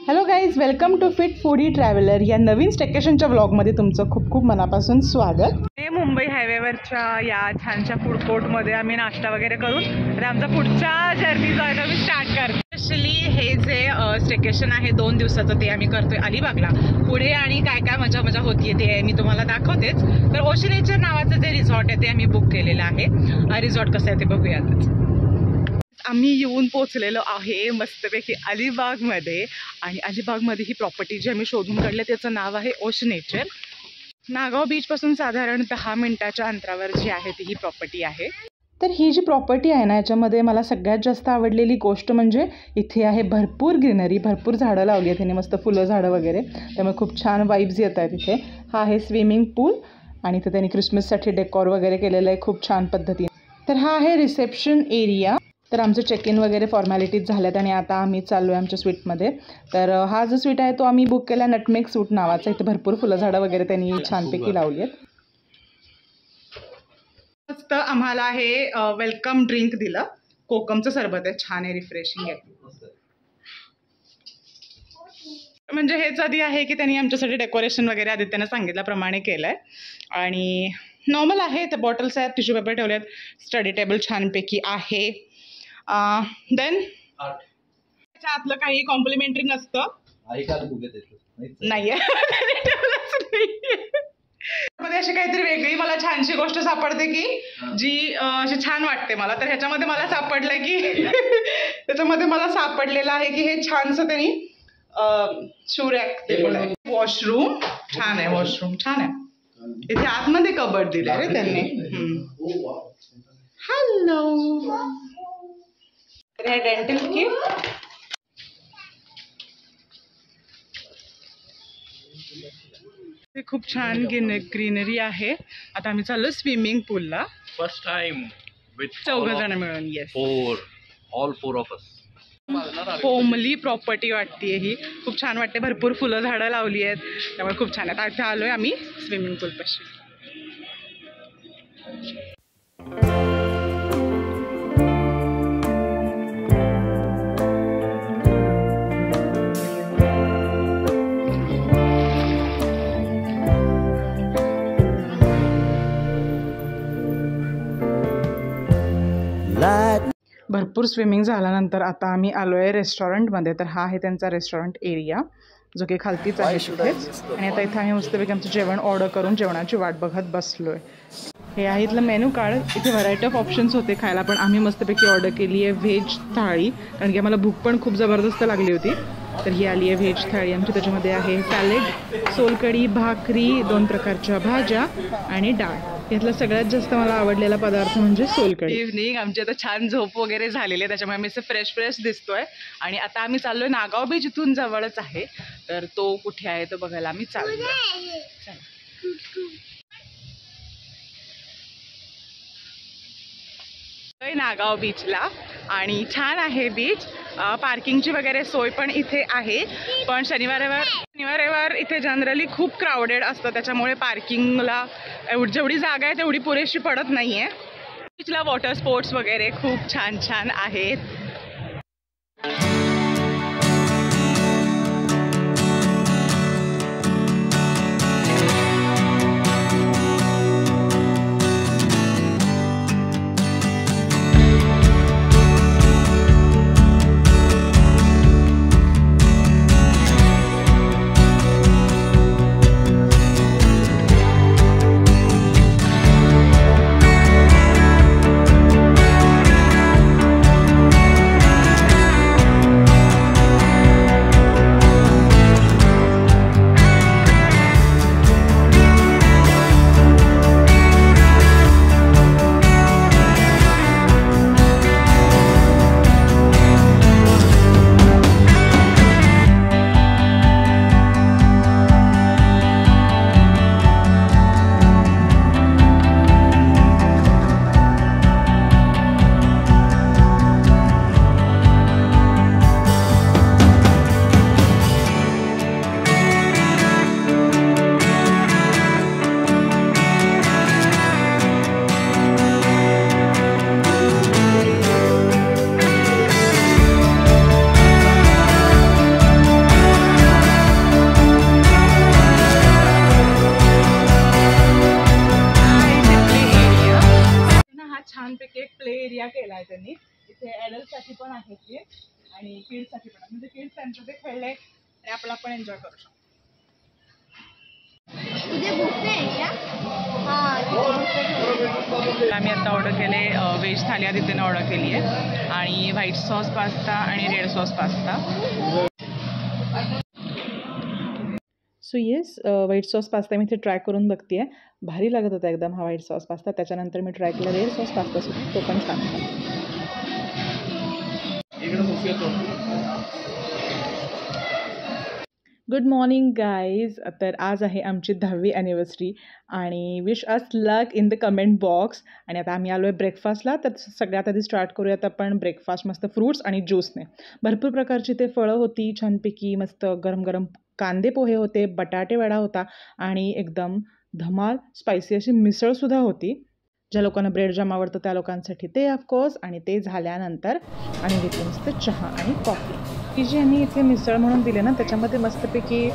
Hello guys, welcome to fit foodie traveller या नवीन स्टेकेशनच्या व्लॉगमध्ये तुमचं खूप खूप मनापासून स्वागत. हे मुंबई हायवेवरच्या या छानशा फूड कोर्टमध्ये आम्ही नाश्ता वगैरे करून तर आमचा पुढचा जर्नी जो आहे तो आम्ही स्टार्ट करतो. स्पेशली हे जे स्टेकेशन आहे 2 दिवसाचं ते आम्ही करतोय अलिबागला. पुढे आणि काय काय मजा मजा होतीये ते मी तुम्हाला दाखवतेच. तर ओशन नेचर नावाचं जे रिसॉर्ट आहे ते आम्ही बुक केलेलं आहे. रिसॉर्ट कसं आहे ते बघूयातच. आम्ही येऊन पोचलेलो आहे मस्तपैकी अलिबागमध्ये. आणि अलिबागमध्ये ही प्रॉपर्टी जी आम्ही शोधून काढली त्याचं नाव आहे ओशन नेचर. नागाव बीचपासून साधारण 10 मिनिटाच्या अंतरावर जी आहे ती ही प्रॉपर्टी आहे. तर ही जी प्रॉपर्टी आहे ना, याच्यामध्ये मला सगळ्यात जास्त आवडलेली गोष्ट म्हणजे इथे आहे भरपूर ग्रीनरी, भरपूर झाडं लावली आहेत त्यांनी, मस्त फुलं झाडं वगैरे, त्यामुळे खूप छान वाईब्स येत आहेत इथे. हा आहे स्विमिंग पूल आणि इथे त्यांनी क्रिसमससाठी डेकोर वगैरे केलेलं आहे खूप छान पद्धतीने. तर हा आहे रिसेप्शन एरिया. तर आमचं चेक इन वगैरे फॉर्मॅलिटीज झाल्यात आणि आता आम्ही चाललो आहे आमच्या स्वीटमध्ये. तर हा जो स्वीट आहे तो आम्ही बुक केला नटमेग सूट नावाचा. इथे भरपूर फुलं झाडं वगैरे त्यांनी छानपैकी लावली आहेत. मस्त आम्हाला हे वेलकम ड्रिंक दिलं. कोकमचं सरबत आहे, छान आहे, रिफ्रेशिंग आहे. म्हणजे हेच आधी आहे की त्यांनी आमच्यासाठी डेकोरेशन वगैरे आधी त्यांना सांगितल्याप्रमाणे केलं आहे. आणि नॉर्मल आहे, ते बॉटल्स आहेत, टिश्यू पेपर ठेवले आहेत, स्टडी टेबल छानपैकी आहे. देन त्याच्या आतलं काही कॉम्प्लिमेंटरी नसतं नाही आहे. अशी काहीतरी वेगळी मला छानशी गोष्ट सापडते की जी अशी छान वाटते मला. तर ह्याच्यामध्ये मला सापडलं की त्याच्यामध्ये मला सापडलेलं आहे की हे छानसं त्यांनी शू रॅक दिलेलं आहे. वॉशरूम छान आहे, वॉशरूम छान आहे. इथे आतमध्ये कबर्ड दिले रे त्यांनी. हॅलो, हे डेंटल किट. ते खूप छान ग्रीनरी आहे. आता आम्ही चाललो स्विमिंग पूलला. फर्स्ट टाइम विथ 4 जण मिळून. Yes, all four of us. Homely property वाटते ही, खूप छान वाटते. भरपूर फुलं झाडं लावली आहेत त्यामुळे खूप छान आहे. आता आलोय आम्ही स्विमिंग पूल पाशी. भरपूर स्विमिंग झाल्यानंतर आता आम्ही आलो आहे रेस्टॉरंटमध्ये. तर हा आहे त्यांचा रेस्टॉरंट एरिया जो की खालतीच आहे तिथेच. आणि आता इथं आम्ही मस्तपैकी आमचं जेवण ऑर्डर करून जेवणाची वाट बघत बसलो आहे. हे आहे इथलं मेनू कार्ड. इथे व्हरायटी ऑफ ऑप्शन्स होते खायला, पण आम्ही मस्तपैकी ऑर्डर केली आहे व्हेज थाळी, कारण की आम्हाला भूक पण खूप जबरदस्त लागली होती. तर ही आली आहे व्हेज थाळी आमची. त्याच्यामध्ये आहे सॅलेड, सोलकढी, भाकरी, 2 प्रकारच्या भाज्या आणि डाळ. यातला सगळ्यात जास्त मला आवडलेला पदार्थ म्हणजे सोलकढी. इव्हनिंग आमची आता छान झोप वगैरे झालेली आहे त्याच्यामुळे आम्ही फ्रेश फ्रेश दिसतोय. आणि आता आम्ही चाललोय नागाव बीच, इथून जवळच आहे. तर तो कुठे आहे तो बघायला आम्ही चाललो. नागाव बीचला आणि छान आहे बीच. पार्किंगची वगैरे सोय पण इथे आहे, पण शनिवार रविवार इथे जनरली खूप क्राऊडेड असतं त्याच्यामुळे पार्किंगला जेवढी जागा आहे तेवढी पुरेशी पडत नाही आहे. बीचला वॉटर स्पोर्ट्स वगैरे खूप छान छान आहेत. आणि किड्ससाठी पण म्हणजे किड्स त्यांचं ते खेळले आणि आपला पण एन्जॉय करू शकतो. आम्ही आता ऑर्डर केले व्हेज थाली तिथे ऑर्डर केली आहे आणि व्हाईट सॉस पास्ता आणि red sauce pasta. So yes, white sauce pasta मी इथे ट्राय करून बघते आहे. भारी लागत होता एकदम हा व्हाईट सॉस पास्ता. त्याच्यानंतर मी ट्राय केला रेड सॉस पास्ता सुद्धा, तो पण छान होता. Good morning guys. तर आज आहे आमची 10वी ॲनिव्हर्सरी आणि wish us luck in the comment box. आणि आता आम्ही आलो आहे ब्रेकफास्टला. तर सगळ्यात आधी स्टार्ट करूयात आपण ब्रेकफास्ट मस्त फ्रूट्स आणि ज्यूसने. भरपूर प्रकारची ते फळं होती छानपैकी, मस्त गरम गरम कांदे पोहे होते, बटाटे वडा होता आणि एकदम धमाल स्पायसी अशी मिसळसुद्धा होती. ज्या लोकांना ब्रेड जॅम आवडतं त्या लोकांसाठी ते ऑफकोर्स. आणि ते झाल्यानंतर आणि घेतली मस्त चहा आणि कॉफी. ही जी यांनी इथे मिसळ म्हणून दिले ना, त्याच्यामध्ये मस्तपैकी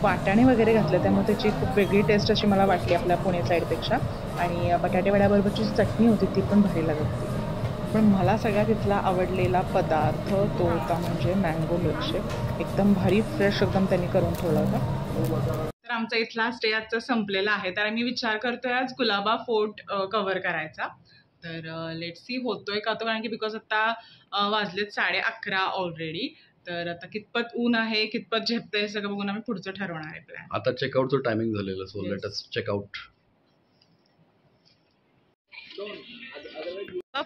वाटाणे वगैरे घातले, त्यामुळे त्याची खूप वेगळी टेस्ट अशी मला वाटली आपल्या पुणे साईडपेक्षा. आणि बटाटे वड्याबरोबरची चटणी होती ती पण भारी लागत होती. पण मला सगळ्यात तिथला आवडलेला पदार्थ तो होता म्हणजे मँगो मिल्कशेक. एकदम भारी फ्रेश एकदम त्यांनी करून ठेवला होता. तर आमचा इथला स्टे आजचा संपलेला आहे. तर आम्ही विचार करतोय आज कुलाबा फोर्ट कव्हर करायचा. तर लेट्स सी होतोय का तो, कारण की बिकॉज आता वाजलेत 11:30 ऑलरेडी. तर आता कितपत ऊन आहे, कितपत झेपतंय सगळं बघून आम्ही पुढचं ठरवणार आहे प्लॅन. आता चेकआउटचं टायमिंग झालेलं, सो लेट अस चेकआउट.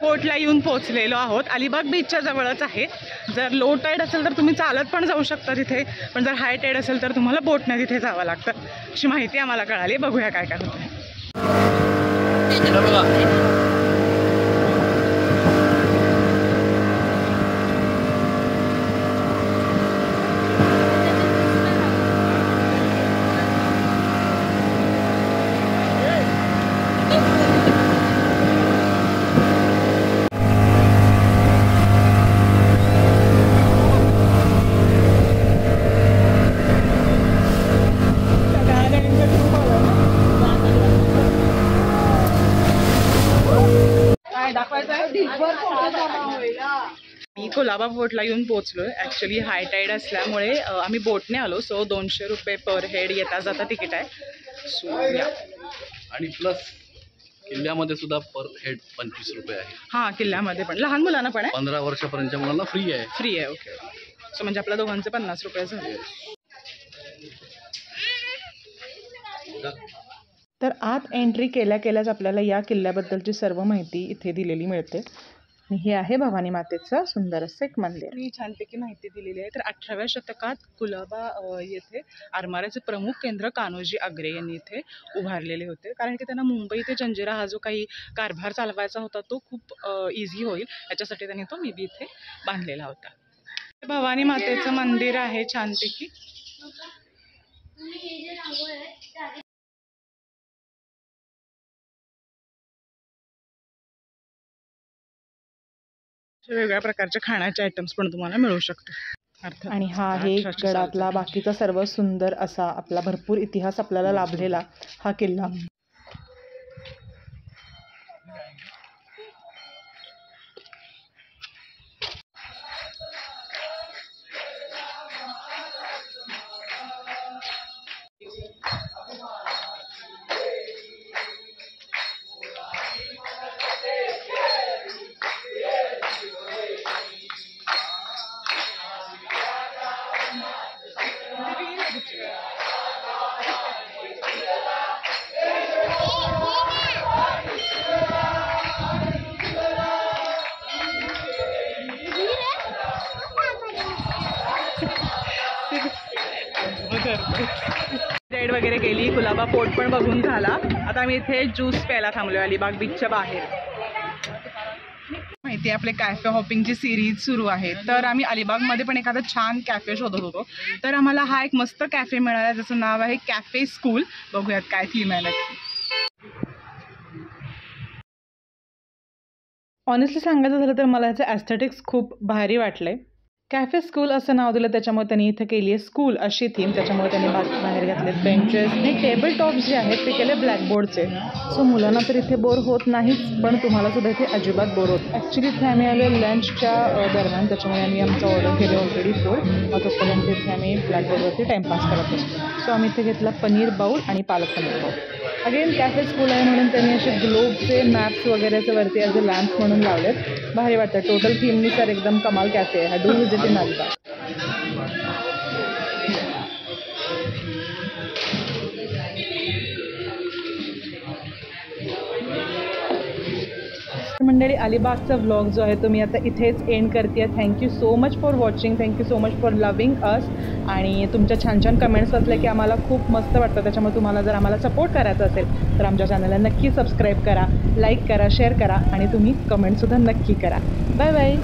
फोर्टला येऊन पोहोचलेलो आहोत. अलिबाग बीचच्या जवळच आहे. जर लो टाईड असेल तर तुम्ही चालत पण जाऊ शकता तिथे, पण जर हाय टाईड असेल तर तुम्हाला बोटने तिथे जावं लागतं, अशी माहिती आम्हाला कळाली. बघूया काय काय होतं. मी कुलाबा फोर्टला येऊन पोहोचलोय. ॲक्च्युली हाय टाईड असल्यामुळे आम्ही बोटने आलो. सो 200 रुपये पर हेड येता जाता तिकीट आहे. सो या. आणि प्लस किल्ल्यामध्ये सुद्धा पर हेड 25 रुपये आहे. हां, किल्ल्यामध्ये पण लहान मुलांना पण आहे. 15 वर्षापर्यंतच्या मुलांना फ्री आहे. फ्री आहे. ओके. सो म्हणजे आपल्या दोघांचे 50 रुपये झाले. तर आत एंट्री केल्याच आपल्याला या किल्ल्याबद्दलची सर्व माहिती इथे दिलेली मिळते. हे आहे भवानी मातेचं सुंदर असं एक मंदिर. मी छानपैकी माहिती दिलेली आहे. तर 18व्या शतकात कुलाबा येथे आरमाराचे प्रमुख केंद्र कान्होजी आंग्रे यांनी इथे उभारलेले होते, कारण की त्यांना मुंबई ते जंजिरा हा जो काही कारभार चालवायचा होता तो खूप इझी होईल याच्यासाठी त्यांनी तो मेबी इथे बांधलेला होता. भवानी मातेचं मंदिर आहे छानपैकी. वेगवेगळ्या प्रकारचे खाण्याचे आयटम्स पण तुम्हाला मिळू शकतात. आणि हा आहे गडातला बाकीचा सर्व सुंदर असा आपला भरपूर इतिहास आपल्याला लाभलेला हा किल्ला. राईड वगैरे केली, कुलाबा फोर्ट पण बघून झाला. आता आम्ही इथे ज्यूस प्यायला थांबलो अलिबाग बीचच्या बाहेर. माहिती आहे आपले कॅफे हॉपिंगची सिरीज सुरू आहे. तर आम्ही अलिबागमध्ये पण एखादा छान कॅफे शोधत होतो. तर आम्हाला हा एक मस्त कॅफे मिळाला ज्याचं नाव आहे कॅफे स्कूल. बघूयात काय थीम आहे नक्की. ऑनेस्टली सांगायचं झालं तर मला ह्याचं ॲस्थेटिक्स खूप भारी वाटलंय. कॅफे स्कूल असं नाव दिलं, त्याच्यामुळे त्यांनी इथं केली आहे स्कूल अशी थीम. त्याच्यामुळे त्यांनी बाहेर घातले बेंचेस आणि टेबल टॉप्स जे आहेत ते केले ब्लॅकबोर्डचे. सो मुलांना तर इथे बोर होत नाहीच, पण तुम्हाला सुद्धा इथे अजिबात बोर होत. ॲक्च्युली इथे आम्ही आलो लंचच्या दरम्यान, त्याच्यामुळे आम्ही आमचं ऑर्डर केलं ऑलरेडी फूड. मग तोपर्यंत इथे आम्ही ब्लॅकबोर्डवरती टाईमपास करत असतो. सो आम्ही इथे घेतला पनीर बाऊल आणि palak paneer bowl. Again cafe school आहे म्हणून त्यांनी असे ग्लोबचे मॅप्स वगैरेचे वरती ॲज अ लॅम्प्स म्हणून लावलेत. भारी वाटतं. टोटल थीमनुसार एकदम कमाल कॅफे आहे. Do visit in Alibag. मंडळी, अलिबागचा व्लॉग जो आहे तो मी आता इथेच एंड करते आहे. Thank you so much for watching. Thank you so much for loving अस. आणि तुमच्या छान छान कमेंट्स असले की आम्हाला खूप मस्त वाटतं. त्याच्यामुळे तुम्हाला जर आम्हाला सपोर्ट करायचा असेल तर आमच्या चॅनलला नक्की सबस्क्राईब करा, लाईक करा, शेअर करा आणि तुम्ही कमेंटसुद्धा नक्की करा. Bye bye.